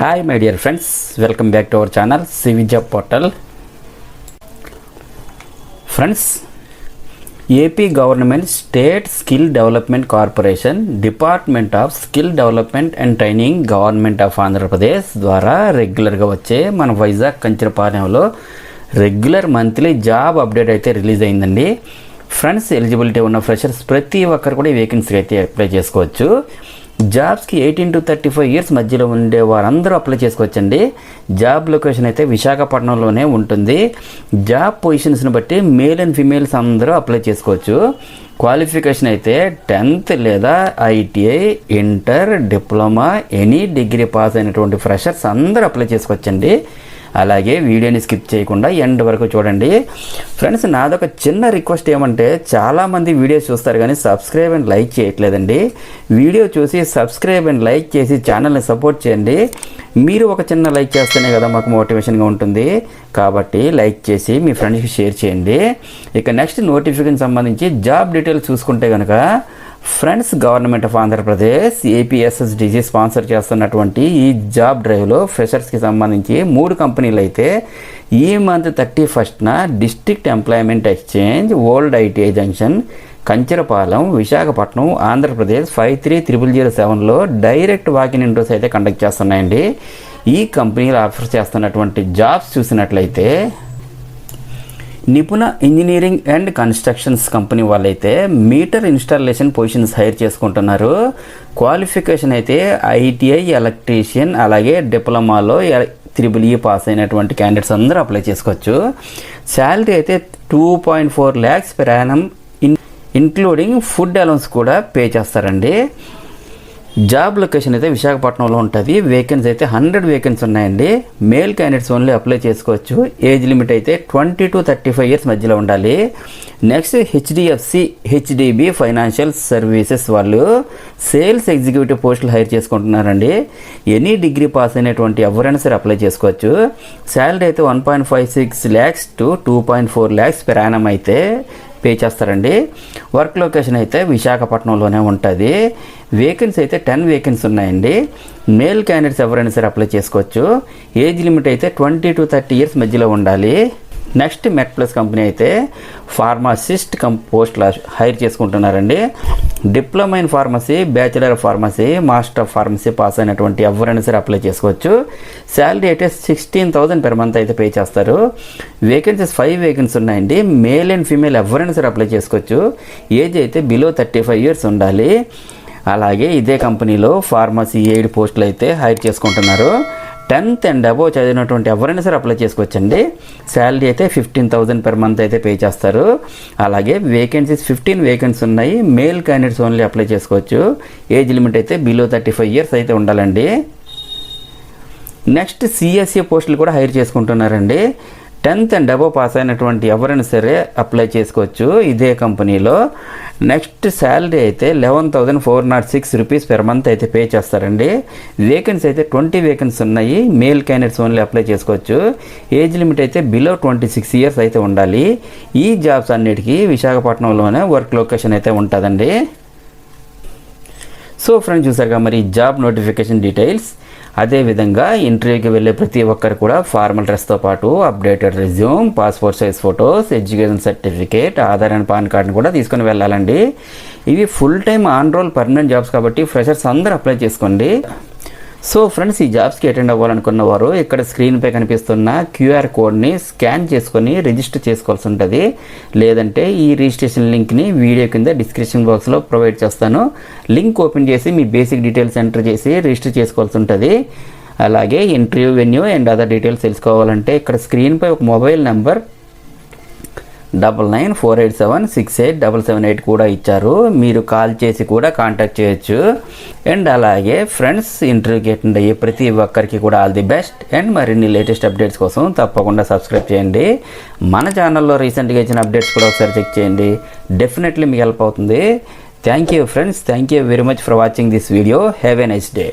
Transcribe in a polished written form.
Hi my dear friends, welcome back to our channel CV job portal. Friends, AP government state skill development corporation, department of skill development and training, government of Andhra Pradesh ద్వారా రెగ్యులర్గా వచ్చే మన వైజాగ్ కంచరపాలెంలో regular monthly job update అయితే release అయిందండి. Friends, eligibility ఉన్న freshers ప్రతి ఒక్కరు కూడా ఈ వేకెన్సీ అయితే అప్లై చేసుకోవచ్చు. జాబ్స్కి 18 to 35 ఇయర్స్ మధ్యలో ఉండే వారందరూ అప్లై చేసుకోవచ్చండి. జాబ్ లొకేషన్ అయితే విశాఖపట్నంలోనే ఉంటుంది. జాబ్ పొజిషన్స్ని బట్టి మేల్ అండ్ ఫీమేల్స్ అందరూ అప్లై చేసుకోవచ్చు. క్వాలిఫికేషన్ అయితే 10th లేదా ITI, inter, diploma, any degree pass అయినటువంటి ఫ్రెషర్స్ అందరూ అప్లై చేసుకోవచ్చండి. అలాగే వీడియోని స్కిప్ చేయకుండా ఎండ్ వరకు చూడండి. ఫ్రెండ్స్, నాదొక చిన్న రిక్వెస్ట్ ఏమంటే, చాలామంది వీడియోస్ చూస్తారు కానీ సబ్స్క్రైబ్ అండ్ లైక్ చేయట్లేదండి. వీడియో చూసి సబ్స్క్రైబ్ అండ్ లైక్ చేసి ఛానల్ని సపోర్ట్ చేయండి. మీరు ఒక చిన్న లైక్ చేస్తేనే కదా మాకు మోటివేషన్గా ఉంటుంది. కాబట్టి లైక్ చేసి మీ ఫ్రెండ్స్కి షేర్ చేయండి. ఇక నెక్స్ట్ నోటిఫికేషన్ సంబంధించి జాబ్ డీటెయిల్స్ చూసుకుంటే కనుక, friends, government of Andhra Pradesh APSSDC sponsor చేస్తున్నటువంటి ఈ జాబ్ డ్రైవ్లో ఫ్రెషర్స్కి సంబంధించి 3 కంపెనీలు అయితే ఈ మంత్ 31న district employment exchange, old ITI junction, Kancharapalem, Visakhapatnam, Andhra Pradesh 530007లో డైరెక్ట్ వాకిన్ ఇంటర్వ్యూస్ అయితే కండక్ట్ చేస్తున్నాయండి. ఈ కంపెనీలు ఆఫర్ చేస్తున్నటువంటి జాబ్స్ చూసినట్లయితే, Nipuna engineering and constructions company వాళ్ళైతే మీటర్ ఇన్స్టాలేషన్ పొజిషన్స్ హైర్ చేసుకుంటున్నారు. క్వాలిఫికేషన్ అయితే ఐటీఐ, ఎలక్ట్రీషియన్, అలాగే డిప్లొమాలో EEE పాస్ అయినటువంటి క్యాండిడేట్స్ అందరూ అప్లై చేసుకోవచ్చు. శాలరీ అయితే 2.4 lakhs per annum including food allowance కూడా పే చేస్తారండి. జాబ్ లొకేషన్ అయితే విశాఖపట్నంలో ఉంటుంది. వేకెన్సీ అయితే 100 వేకెన్సీ ఉన్నాయండి. మేల్ క్యాండిడేట్స్ ఓన్లీ అప్లై చేసుకోవచ్చు. ఏజ్ లిమిట్ అయితే 20 to 35 ఇయర్స్ మధ్యలో ఉండాలి. Next, HDFC, HDB financial services వాళ్ళు సేల్స్ ఎగ్జిక్యూటివ్ పోస్టులు హైర్ చేసుకుంటున్నారండి. ఎనీ డిగ్రీ పాస్ అయినటువంటి ఎవరైనా సరే అప్లై చేసుకోవచ్చు. శాలరీ అయితే 1.56 lakhs to 2.4 lakhs per annum అయితే పే చేస్తారండి. వర్క్ లొకేషన్ అయితే విశాఖపట్నంలోనే ఉంటుంది. వేకెన్సీ అయితే 10 వేకెన్సీ ఉన్నాయండి. మేల్ క్యాండిడేట్స్ ఎవరైనా సరే అప్లై చేసుకోవచ్చు. ఏజ్ లిమిట్ అయితే 20 to 30 ఇయర్స్ మధ్యలో ఉండాలి. నెక్స్ట్, మెట్ ప్లస్ కంపెనీ అయితే ఫార్మాసిస్ట్ పోస్టులు హైర్ చేసుకుంటున్నారండి. Diploma in pharmacy, bachelor of pharmacy, master of pharmacy pass అయినటువంటి ఎవరైనా సరే అప్లై చేసుకోవచ్చు. శాలరీ అయితే 16,000 per month అయితే పే చేస్తారు. వేకెన్సీస్ 5 వేకెన్సీ ఉన్నాయండి. మేల్ అండ్ ఫీమేల్ ఎవరైనా సరే అప్లై చేసుకోవచ్చు. ఏజ్ అయితే బిలో 35 ఇయర్స్ ఉండాలి. అలాగే ఇదే కంపెనీలో ఫార్మసీ ఎయిడ్ పోస్టులు అయితే హైర్ చేసుకుంటున్నారు. 10th and above చదివినటువంటి ఎవరైనా సరే అప్లై చేసుకోవచ్చండి. శాలరీ అయితే 15,000 per month అయితే పే చేస్తారు. అలాగే వేకెన్సీస్ 15 వేకెన్సీ ఉన్నాయి. మేల్ క్యాండిడేట్స్ ఓన్లీ అప్లై చేసుకోవచ్చు. ఏజ్ లిమిట్ అయితే బిలో 35 ఇయర్స్ అయితే ఉండాలండి. నెక్స్ట్, సిఎస్సి పోస్టులు కూడా హైర్ చేసుకుంటున్నారండి. 10th and above పాస్ అయినటువంటి ఎవరైనా సరే అప్లై చేసుకోవచ్చు ఇదే కంపెనీలో. నెక్స్ట్, శాలరీ అయితే 11,406 rupees per month అయితే పే చేస్తారండి. వేకెన్సీ అయితే 20 వేకెన్సీ ఉన్నాయి. మేల్ క్యాండిడేట్స్ ఓన్లీ అప్లై చేసుకోవచ్చు. ఏజ్ లిమిట్ అయితే బిలో 26 ఇయర్స్ అయితే ఉండాలి. ఈ జాబ్స్ అన్నిటికీ విశాఖపట్నంలోనే వర్క్ లొకేషన్ అయితే ఉంటుందండి. సో ఫ్రెండ్స్, చూసారుగా మరి జాబ్ నోటిఫికేషన్ డీటెయిల్స్. అదేవిధంగా ఇంటర్వ్యూకి వెళ్ళే ప్రతి ఒక్కరు కూడా ఫార్మల్ డ్రెస్తో పాటు updated resume, passport size photos, education certificate, Aadhaar and PAN కార్డుని కూడా తీసుకొని వెళ్ళాలండి. ఇవి full time on roll permanent jobs కాబట్టి ఫ్రెషర్స్ అందరూ అప్లై చేసుకోండి. సో ఫ్రెండ్స్, ఈ జాబ్స్కి అటెండ్ అవ్వాలనుకున్న వారు ఇక్కడ స్క్రీన్పై కనిపిస్తున్న QR కోడ్ని స్కాన్ చేసుకొని రిజిస్టర్ చేసుకోవాల్సి ఉంటుంది. లేదంటే ఈ రిజిస్ట్రేషన్ లింక్ని వీడియో కింద డిస్క్రిప్షన్ బాక్స్లో ప్రొవైడ్ చేస్తాను. లింక్ ఓపెన్ చేసి మీ బేసిక్ డీటెయిల్స్ ఎంటర్ చేసి రిజిస్టర్ చేసుకోవాల్సి ఉంటుంది. అలాగే interview venue and other details తెలుసుకోవాలంటే ఇక్కడ స్క్రీన్పై ఒక మొబైల్ నెంబర్ 9948768778 కూడా ఇచ్చారు. మీరు కాల్ చేసి కూడా కాంటాక్ట్ చేయొచ్చు. అండ్ అలాగే ఫ్రెండ్స్, ఇంటర్వ్యూకి అటెండ్ అయ్యే ప్రతి ఒక్కరికి కూడా ఆల్ ది బెస్ట్. అండ్ మరిన్ని లేటెస్ట్ అప్డేట్స్ కోసం తప్పకుండా సబ్స్క్రైబ్ చేయండి. మన ఛానల్లో రీసెంట్గా ఇచ్చిన అప్డేట్స్ కూడా ఒకసారి చెక్ చేయండి. డెఫినెట్లీ మీకు హెల్ప్ అవుతుంది. Thank you friends. Thank you very much for watching this video. Have a nice day.